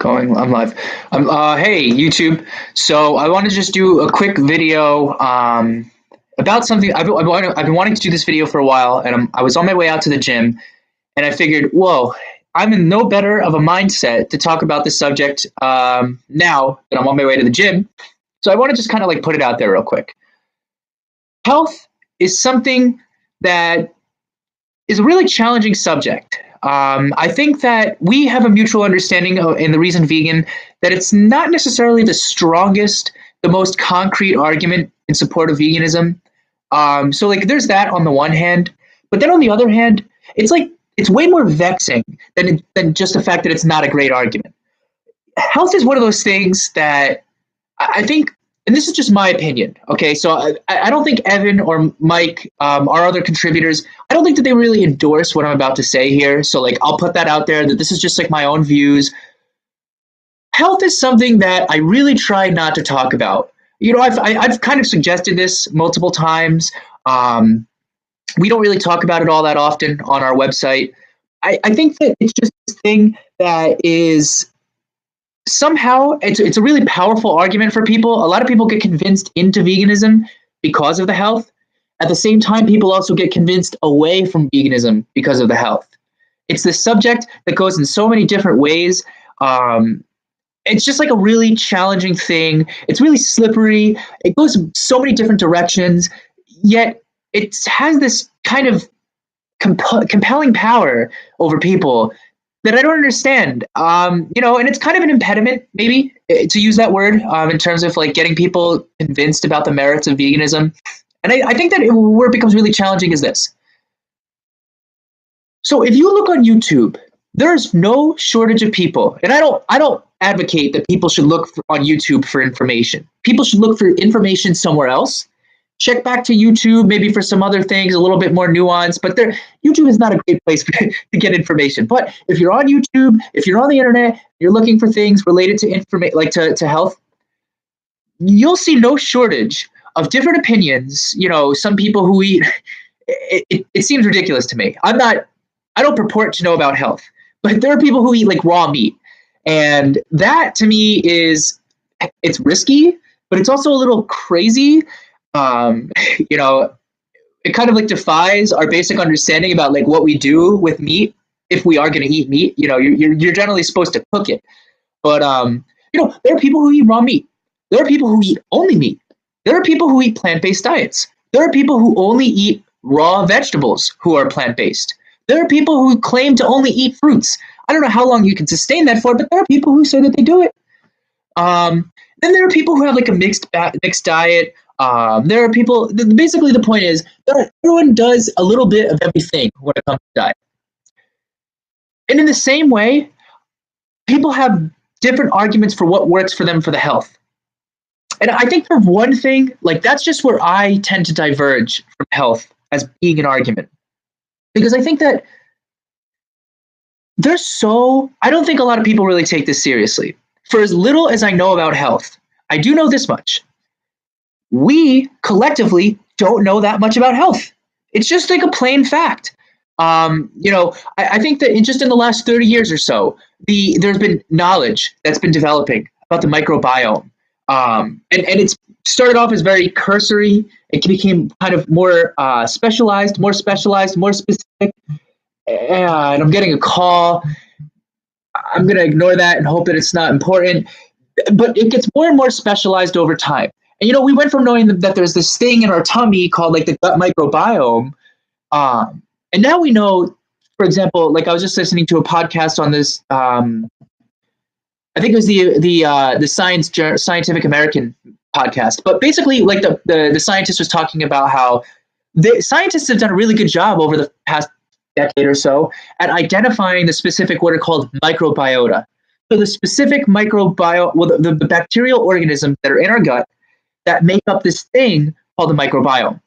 Going. I'm live. Hey, YouTube. So I want to just do a quick video about something. I've been wanting to do this video for a while, and I was on my way out to the gym, and I figured, whoa, I'm in no better of a mindset to talk about this subject now that I'm on my way to the gym. So I want to just kind of like put it out there real quick. Health is something that is a really challenging subject. I think that we have a mutual understanding in the Reason Vegan that it's not necessarily the strongest, the most concrete argument in support of veganism. So like there's that on the one hand, but then on the other hand, it's way more vexing than just the fact that it's not a great argument. Health is one of those things that I think, and this is just my opinion, okay? So I don't think Evan or Mike, our other contributors, I don't think that they really endorse what I'm about to say here. So like, I'll put that out there that this is just like my own views. Health is something that I really try not to talk about. You know, I've kind of suggested this multiple times. We don't really talk about it all that often on our website. I think that it's just this thing that is somehow it's a really powerful argument for people. A lot of people get convinced into veganism because of the health. At the same time, people also get convinced away from veganism because of the health. It's this subject that goes in so many different ways. It's just like a really challenging thing. It's really slippery. It goes so many different directions, yet it has this kind of compelling power over people that I don't understand, and it's kind of an impediment, maybe, to use that word, in terms of like getting people convinced about the merits of veganism. And I think that where it becomes really challenging is this. So if you look on YouTube, there's no shortage of people, and I don't advocate that people should look on YouTube for information. People should look for information somewhere else. Check back to YouTube, maybe for some other things, a little bit more nuanced, but YouTube is not a great place to get information. But if you're on YouTube, if you're on the internet, you're looking for things related to information, like to health, you'll see no shortage of different opinions. You know, some people who eat, it seems ridiculous to me. I don't purport to know about health, but there are people who eat like raw meat. And that to me it's risky, but it's also a little crazy. It kind of like defies our basic understanding about like what we do with meat if we are going to eat meat. You know, you're generally supposed to cook it, but there are people who eat raw meat. There are people who eat only meat. There are people who eat plant-based diets. There are people who only eat raw vegetables who are plant-based. There are people who claim to only eat fruits. I don't know how long you can sustain that for, but there are people who say that they do it. Then there are people who have like a mixed diet. There are people, basically the point is that everyone does a little bit of everything when it comes to diet. And in the same way, people have different arguments for what works for them for the health. And I think for one thing, like that's just where I tend to diverge from health as being an argument. Because I think that I don't think a lot of people really take this seriously. For as little as I know about health, I do know this much. We collectively don't know that much about health. It's just like a plain fact. I think that just in the last 30 years or so, there's been knowledge that's been developing about the microbiome. And it's started off as very cursory. It became kind of more specialized, more specific. And I'm getting a call. I'm going to ignore that and hope that it's not important. But it gets more and more specialized over time. And, we went from knowing that there's this thing in our tummy called like the gut microbiome. And now we know, for example, like I was just listening to a podcast on this. I think it was the Scientific American podcast. But basically, like the scientist was talking about how the scientists have done a really good job over the past decade or so at identifying the specific what are called microbiota. So the specific microbiome, well, the bacterial organisms that are in our gut that make up this thing called the microbiome.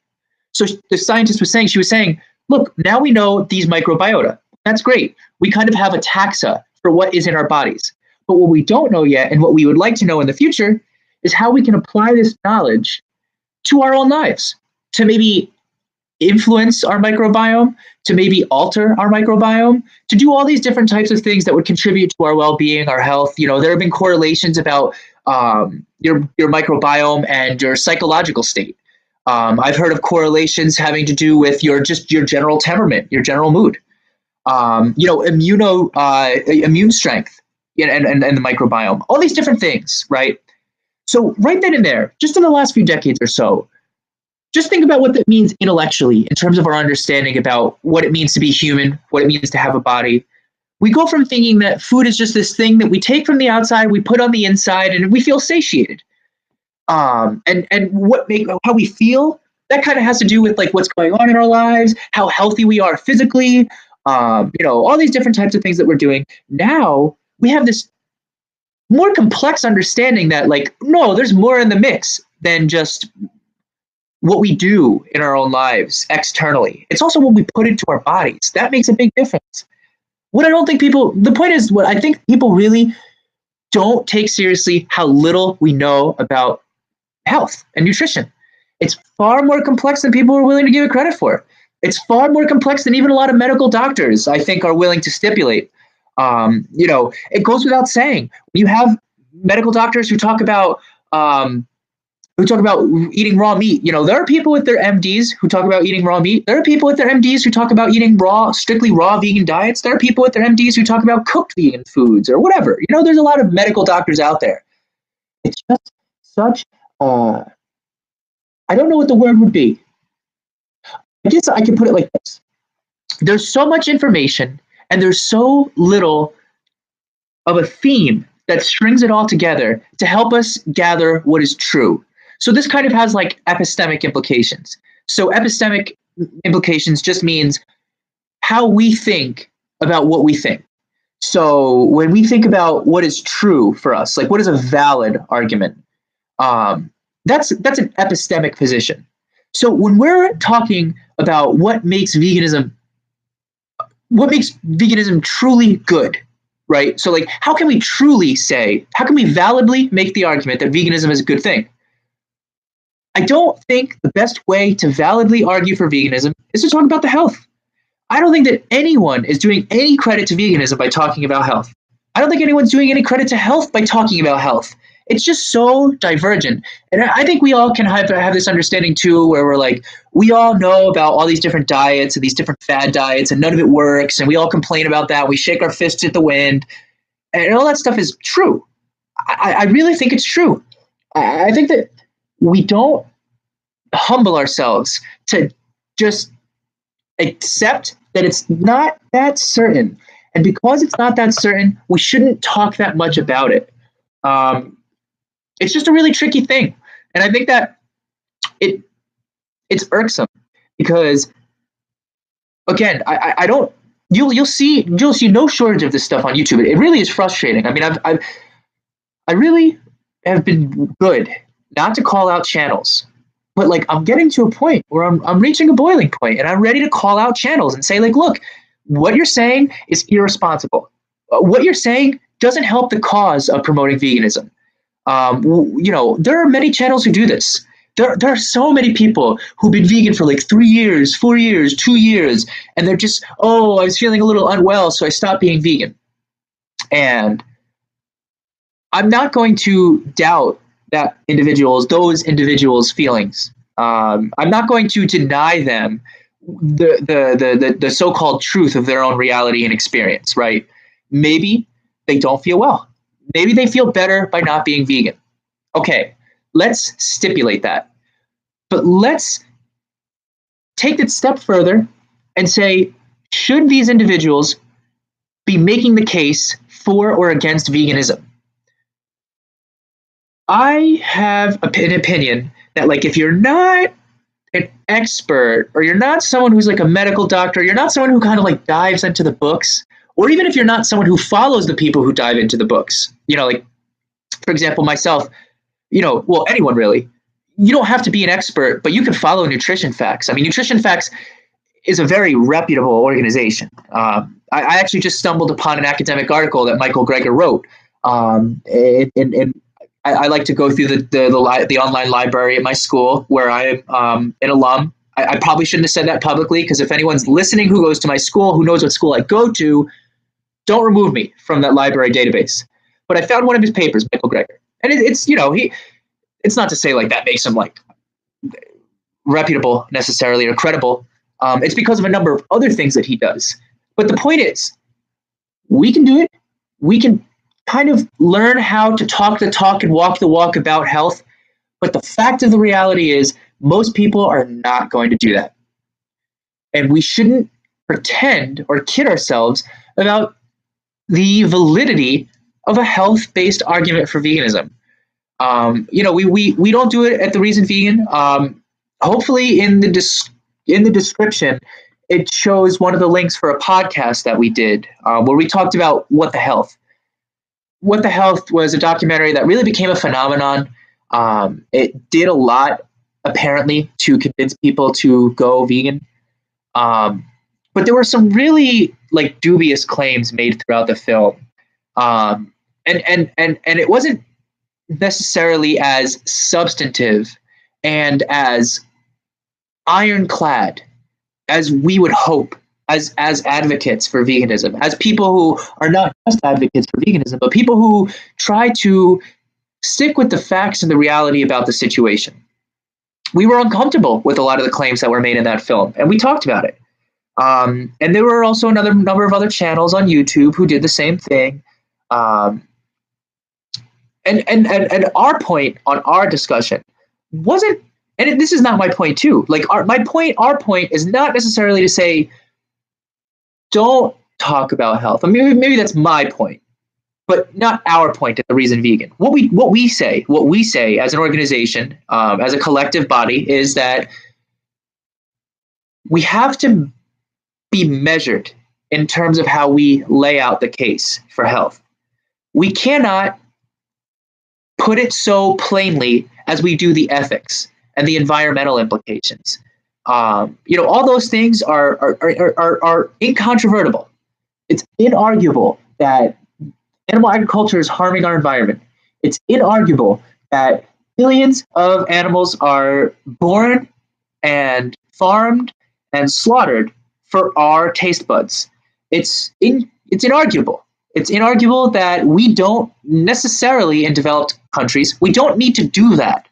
So the scientist was saying, look, now we know these microbiota. That's great. We kind of have a taxa for what is in our bodies. But what we don't know yet, and what we would like to know in the future, is how we can apply this knowledge to our own lives, to maybe influence our microbiome, to maybe alter our microbiome, to do all these different types of things that would contribute to our well-being, our health. There have been correlations about your microbiome and your psychological state. I've heard of correlations having to do with your general temperament, your general mood. Immune strength, and the microbiome, all these different things, right? So right then and there, just in the last few decades or so, just think about what that means intellectually in terms of our understanding about what it means to be human, what it means to have a body. We go from thinking that food is just this thing that we take from the outside, we put on the inside, and we feel satiated. And how we feel, that kind of has to do with like what's going on in our lives, how healthy we are physically, all these different types of things that we're doing. Now we have this more complex understanding that like, no, there's more in the mix than just what we do in our own lives externally. It's also what we put into our bodies. That makes a big difference. The point is, what I think people really don't take seriously how little we know about health and nutrition. It's far more complex than people are willing to give it credit for. It's far more complex than even a lot of medical doctors, I think, are willing to stipulate. It goes without saying. You have medical doctors who talk about eating raw meat. There are people with their MDs who talk about eating raw meat. There are people with their MDs who talk about eating strictly raw vegan diets. There are people with their MDs who talk about cooked vegan foods or whatever. There's a lot of medical doctors out there. It's just such, I don't know what the word would be. I guess I can put it like this. There's so much information and there's so little of a theme that strings it all together to help us gather what is true. So this kind of has like epistemic implications. So epistemic implications just means how we think about what we think. So when we think about what is true for us, like what is a valid argument, that's an epistemic position. So when we're talking about what makes veganism truly good, right? So like, how can we validly make the argument that veganism is a good thing? I don't think the best way to validly argue for veganism is to talk about the health. I don't think that anyone is doing any credit to veganism by talking about health. I don't think anyone's doing any credit to health by talking about health. It's just so divergent. And I think we all can have this understanding too, where we're like, we all know about all these different diets and these different fad diets and none of it works. And we all complain about that. We shake our fists at the wind and all that stuff is true. I really think it's true. I think that we don't humble ourselves to just accept that it's not that certain. And because it's not that certain, we shouldn't talk that much about it. It's just a really tricky thing. And I think that it's irksome because, again, I don't, you'll see no shortage of this stuff on YouTube. It really is frustrating. I mean, I really have been good not to call out channels, but like I'm getting to a point where I'm reaching a boiling point and I'm ready to call out channels and say like, look, what you're saying is irresponsible. What you're saying doesn't help the cause of promoting veganism. There are many channels who do this. There are so many people who've been vegan for like 3 years, 4 years, 2 years, and they're just, I was feeling a little unwell, so I stopped being vegan. And I'm not going to doubt those individuals' feelings. I'm not going to deny them the so-called truth of their own reality and experience, right? Maybe they don't feel well. Maybe they feel better by not being vegan. Okay, let's stipulate that. But let's take it a step further and say, should these individuals be making the case for or against veganism? I have an opinion that, like, if you're not an expert or you're not someone who's like a medical doctor, you're not someone who kind of like dives into the books, or even if you're not someone who follows the people who dive into the books, like, for example, myself, anyone really, you don't have to be an expert, but you can follow Nutrition Facts. I mean, Nutrition Facts is a very reputable organization. I actually just stumbled upon an academic article that Michael Greger wrote, and I like to go through the online library at my school where I'm an alum. I probably shouldn't have said that publicly, because if anyone's listening who goes to my school, who knows what school I go to, don't remove me from that library database. But I found one of his papers, Michael Greger, and it's it's not to say like that makes him like reputable necessarily or credible. It's because of a number of other things that he does. But the point is, we can do it. We can kind of learn how to talk the talk and walk the walk about health. But the fact of the reality is, most people are not going to do that. And we shouldn't pretend or kid ourselves about the validity of a health-based argument for veganism. We don't do it at The Reason Vegan. Hopefully, in the description, it shows one of the links for a podcast that we did where we talked about What the Health. What the Health was a documentary that really became a phenomenon. It did a lot, apparently, to convince people to go vegan. But there were some really like dubious claims made throughout the film. And it wasn't necessarily as substantive and as ironclad as we would hope as advocates for veganism, as people who are not just advocates for veganism, but people who try to stick with the facts and the reality about the situation. We were uncomfortable with a lot of the claims that were made in that film, and we talked about it. And there were also another number of other channels on YouTube who did the same thing. And our point on our discussion wasn't, and this is not my point too. Like our point is not necessarily to say, don't talk about health. I mean, maybe that's my point, but not our point at The Reason Vegan. What we say as an organization, as a collective body, is that we have to be measured in terms of how we lay out the case for health. We cannot put it so plainly as we do the ethics and the environmental implications. All those things are incontrovertible. It's inarguable that animal agriculture is harming our environment. It's inarguable that billions of animals are born and farmed and slaughtered for our taste buds. It's inarguable. It's inarguable that we don't necessarily, in developed countries, we don't need to do that.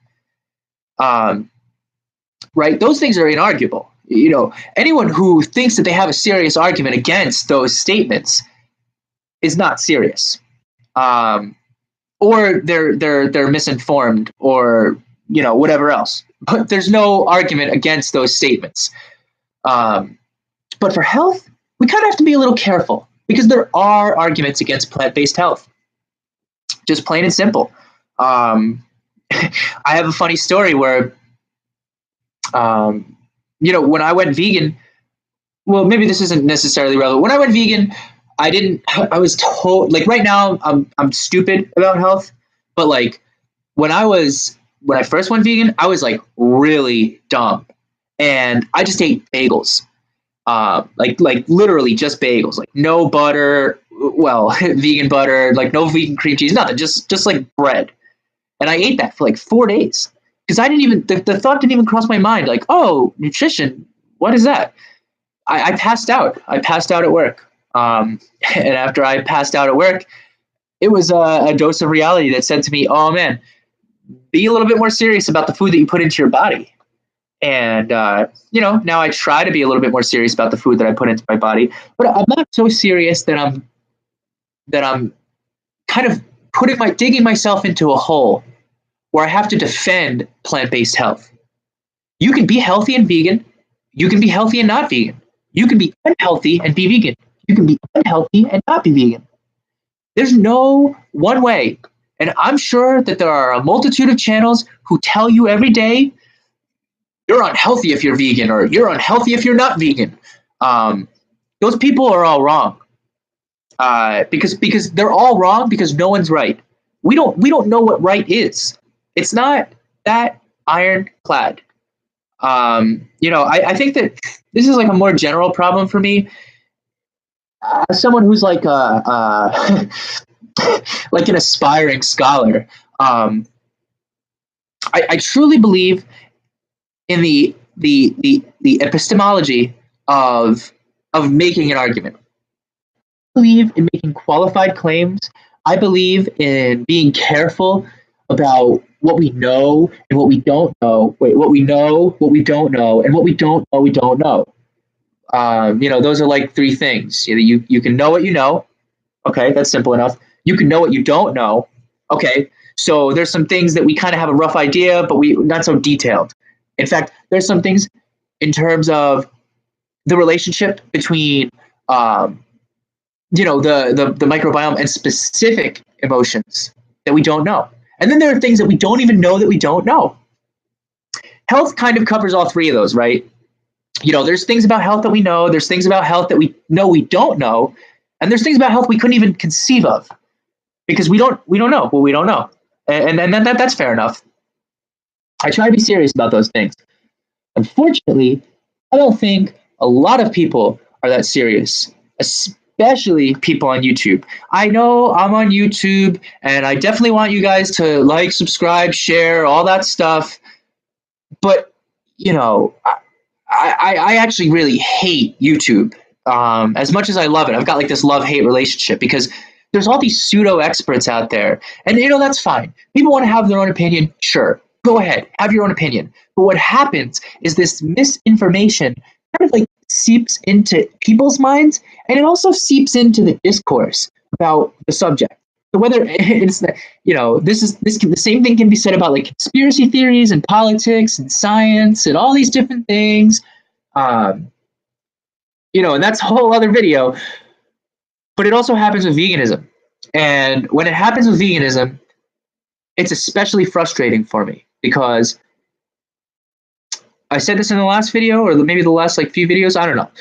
Right? Those things are inarguable. Anyone who thinks that they have a serious argument against those statements is not serious, or they're misinformed, or whatever else. But there's no argument against those statements. But for health, we kind of have to be a little careful, because there are arguments against plant-based health. Just plain and simple. I have a funny story where, when I went vegan, well, maybe this isn't necessarily relevant. When I went vegan, I was told, like, right now I'm stupid about health, but like when I first went vegan, I was like really dumb, and I just ate bagels. Like literally just bagels, like no butter, vegan butter, like no vegan cream cheese, nothing, just like bread. And I ate that for like 4 days, because I didn't even, the thought didn't even cross my mind, like, oh, nutrition, what is that? I passed out. I passed out at work. And after I passed out at work, it was a dose of reality that said to me, oh man, be a little bit more serious about the food that you put into your body. And, now I try to be a little bit more serious about the food that I put into my body, but I'm not so serious that I'm kind of digging myself into a hole where I have to defend plant-based health. You can be healthy and vegan. You can be healthy and not vegan. You can be unhealthy and be vegan. You can be unhealthy and not be vegan. There's no one way. And I'm sure that there are a multitude of channels who tell you every day, you're unhealthy if you're vegan, or you're unhealthy if you're not vegan. Those people are all wrong. Because they're all wrong, because no one's right. We don't know what right is. It's not that ironclad. I think that this is like a more general problem for me. As someone who's like like an aspiring scholar, I truly believe in the the epistemology of making an argument. I believe in making qualified claims. I believe in being careful about what we know and what we don't know. Wait, what we know, what we don't know, and what we don't know, we don't know. Those are like three things. You can know what you know. Okay, that's simple enough. You can know what you don't know. Okay, so there's some things that we kind of have a rough idea, but we not so detailed. In fact, there's some things in terms of the relationship between the microbiome and specific emotions that we don't know. And then there are things that we don't even know that we don't know. Health kind of covers all three of those, right? There's things about health that we know, there's things about health that we know we don't know, and there's things about health we couldn't even conceive of because we don't know what we don't know. And that's fair enough. I try to be serious about those things. Unfortunately, I don't think a lot of people are that serious, especially people on YouTube. I know I'm on YouTube, and I definitely want you guys to like, subscribe, share, all that stuff. But, I actually really hate YouTube. As much as I love it, I've got like this love-hate relationship because there's all these pseudo-experts out there. And, that's fine. People want to have their own opinion. Sure. Go ahead. Have your own opinion. But what happens is this misinformation kind of like seeps into people's minds, and it also seeps into the discourse about the subject. So whether it's the same thing can be said about like conspiracy theories and politics and science and all these different things, and that's a whole other video. But it also happens with veganism, and when it happens with veganism, it's especially frustrating for me because I said this in the last video, or maybe the last like few videos. I don't know.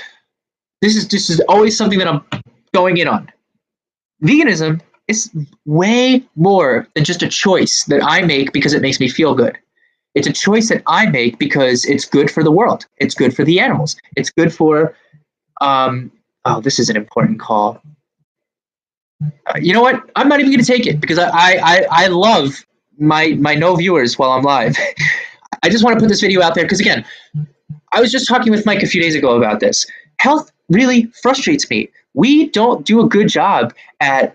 This is always something that I'm going in on. Veganism is way more than just a choice that I make because it makes me feel good. It's a choice that I make because it's good for the world. It's good for the animals. It's good for. This is an important call. You know what? I'm not even going to take it because I love my no viewers while I'm live. I just want to put this video out there because, again, I was just talking with Mike a few days ago about this. Health really frustrates me. We don't do a good job at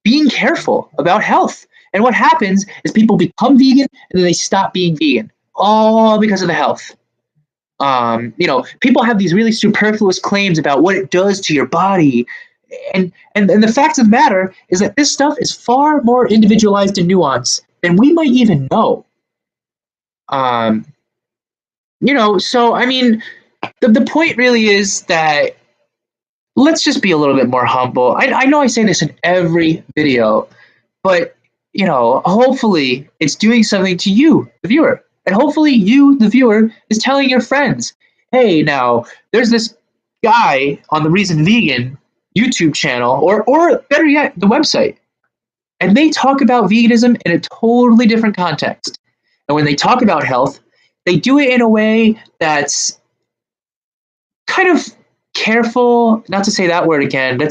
being careful about health. And what happens is people become vegan and then they stop being vegan, all because of the health. People have these really superfluous claims about what it does to your body. And the fact of the matter is that this stuff is far more individualized and nuanced than we might even know. So I mean, the point really is that let's just be a little bit more humble. I know I say this in every video, but hopefully it's doing something to you, the viewer, and hopefully you, the viewer, is telling your friends, hey, now there's this guy on the Reason Vegan YouTube channel, or better yet, the website, and they talk about veganism in a totally different context. And when they talk about health, they do it in a way that's kind of careful, not to say that word again.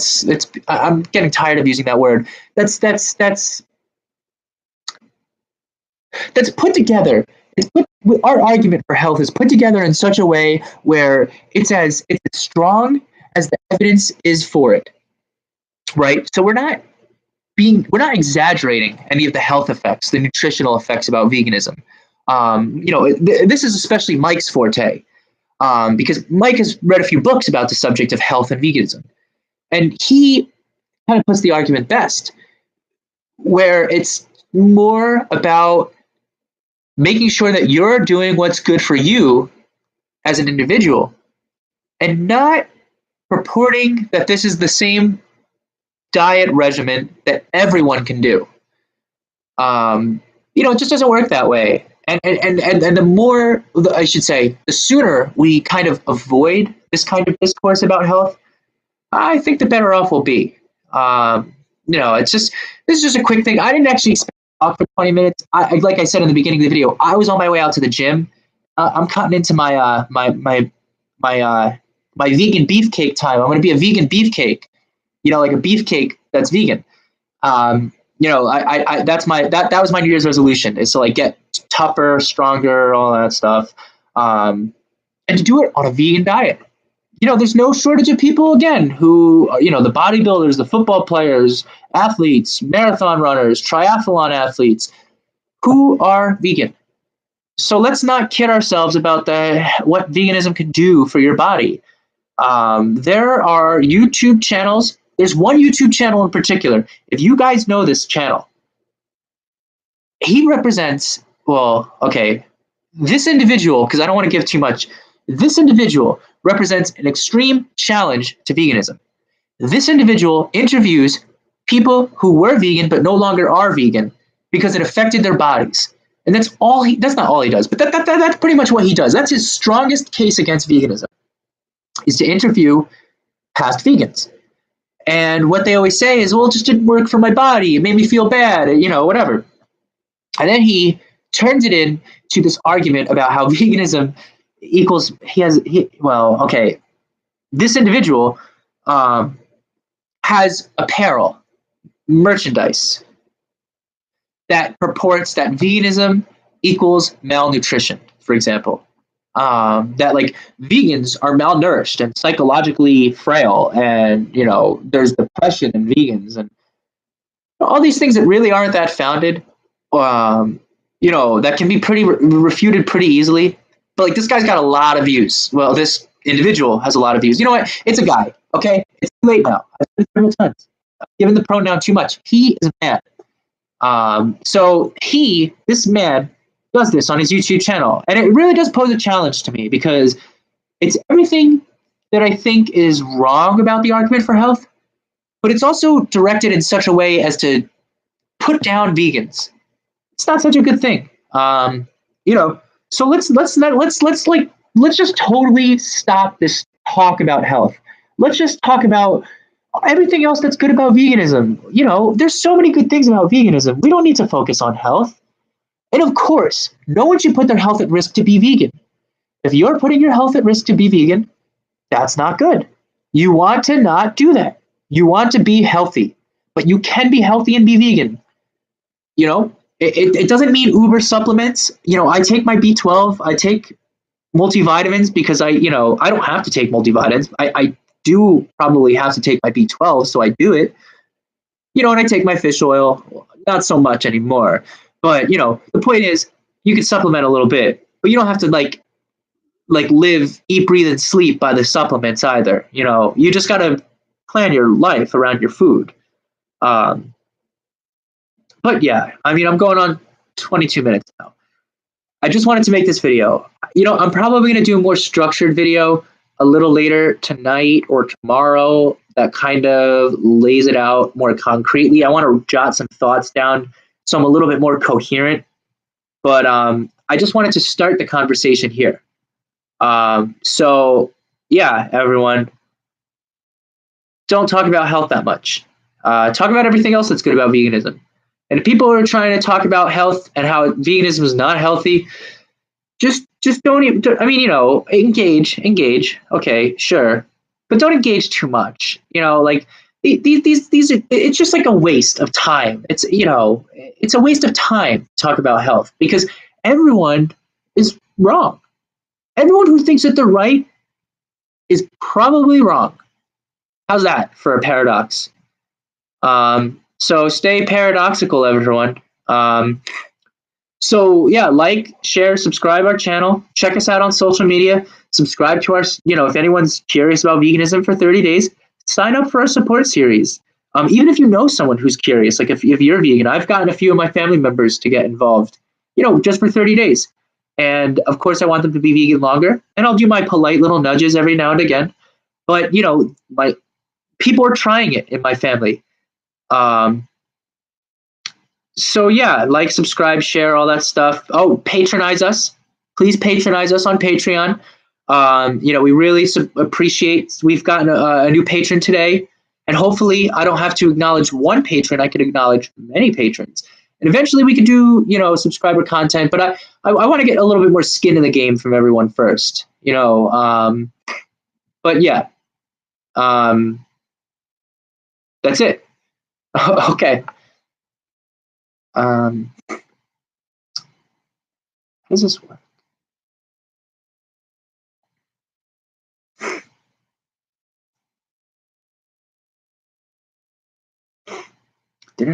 I'm getting tired of using that word. That's put together. Our argument for health is put together in such a way where it's as strong as the evidence is for it. Right? So we're not exaggerating any of the health effects, the nutritional effects about veganism. This is especially Mike's forte, because Mike has read a few books about the subject of health and veganism, and he kind of puts the argument best, where it's more about making sure that you're doing what's good for you as an individual, and not purporting that this is the same diet regimen that everyone can do. It just doesn't work that way. And the more, I should say, the sooner we kind of avoid this kind of discourse about health, I think the better off we'll be. This is just a quick thing. I didn't actually expect to talk for 20 minutes. Like I said in the beginning of the video, I was on my way out to the gym. I'm cutting into my vegan beefcake time. I'm going to be a vegan beefcake. Like a beefcake that's vegan. That was my New Year's resolution, is to like get tougher, stronger, all that stuff. and to do it on a vegan diet. There's no shortage of people, again, who, the bodybuilders, the football players, athletes, marathon runners, triathlon athletes, who are vegan. So let's not kid ourselves about what veganism can do for your body. There are YouTube channels. There's one YouTube channel in particular. If you guys know this channel, he represents, well, okay, this individual, because I don't want to give too much, this individual represents an extreme challenge to veganism. This individual interviews people who were vegan but no longer are vegan because it affected their bodies. And that's not all he does, but that's pretty much what he does. That's his strongest case against veganism, is to interview past vegans. And what they always say is, well, it just didn't work for my body. It made me feel bad, whatever. And then he turns it into this argument about how veganism equals, this individual has apparel, merchandise, that purports that veganism equals malnutrition, for example. That like vegans are malnourished and psychologically frail, and there's depression in vegans, and all these things that really aren't that founded. That can be pretty refuted pretty easily. But like, this guy's got a lot of views. Well, this individual has a lot of views. You know what? It's a guy. Okay, it's too late now. I've said it several times. I've given the pronoun too much. He is a man. So this man does this on his YouTube channel, and it really does pose a challenge to me, because it's everything that I think is wrong about the argument for health, but it's also directed in such a way as to put down vegans. It's not such a good thing. So let's just totally stop this talk about health. Let's just talk about everything else that's good about veganism. There's so many good things about veganism. We don't need to focus on health. And of course, no one should put their health at risk to be vegan. If you're putting your health at risk to be vegan, that's not good. You want to not do that. You want to be healthy, but you can be healthy and be vegan. It doesn't mean Uber supplements. I take my B12. I take multivitamins because I don't have to take multivitamins. I do probably have to take my B12, so I do it. And I take my fish oil, not so much anymore. But, the point is, you can supplement a little bit, but you don't have to like live, eat, breathe, and sleep by the supplements either. You just got to plan your life around your food. But yeah, I'm going on 22 minutes now. I just wanted to make this video. I'm probably going to do a more structured video a little later tonight or tomorrow that kind of lays it out more concretely. I want to jot some thoughts down so I'm a little bit more coherent. But I just wanted to start the conversation here. So yeah, everyone, don't talk about health that much. Talk about everything else that's good about veganism. And if people are trying to talk about health and how veganism is not healthy, just don't even, engage. Okay, sure. But don't engage too much. These are, it's just like a waste of time. It's a waste of time to talk about health, because everyone is wrong. Everyone who thinks that they're right is probably wrong. How's that for a paradox? So stay paradoxical, everyone. So yeah, like, share, subscribe our channel. Check us out on social media. Subscribe to our, if anyone's curious about veganism for 30 days, sign up for our support series. Even if you know someone who's curious, like if you're vegan, I've gotten a few of my family members to get involved, just for 30 days. And of course, I want them to be vegan longer. And I'll do my polite little nudges every now and again. But, my people are trying it in my family. So yeah, like, subscribe, share, all that stuff. Oh, patronize us. Please patronize us on Patreon. We really appreciate, we've gotten a new patron today, and hopefully I don't have to acknowledge one patron. I can acknowledge many patrons. And eventually we could do, subscriber content, but I want to get a little bit more skin in the game from everyone first, but yeah, that's it. Okay. How does this work?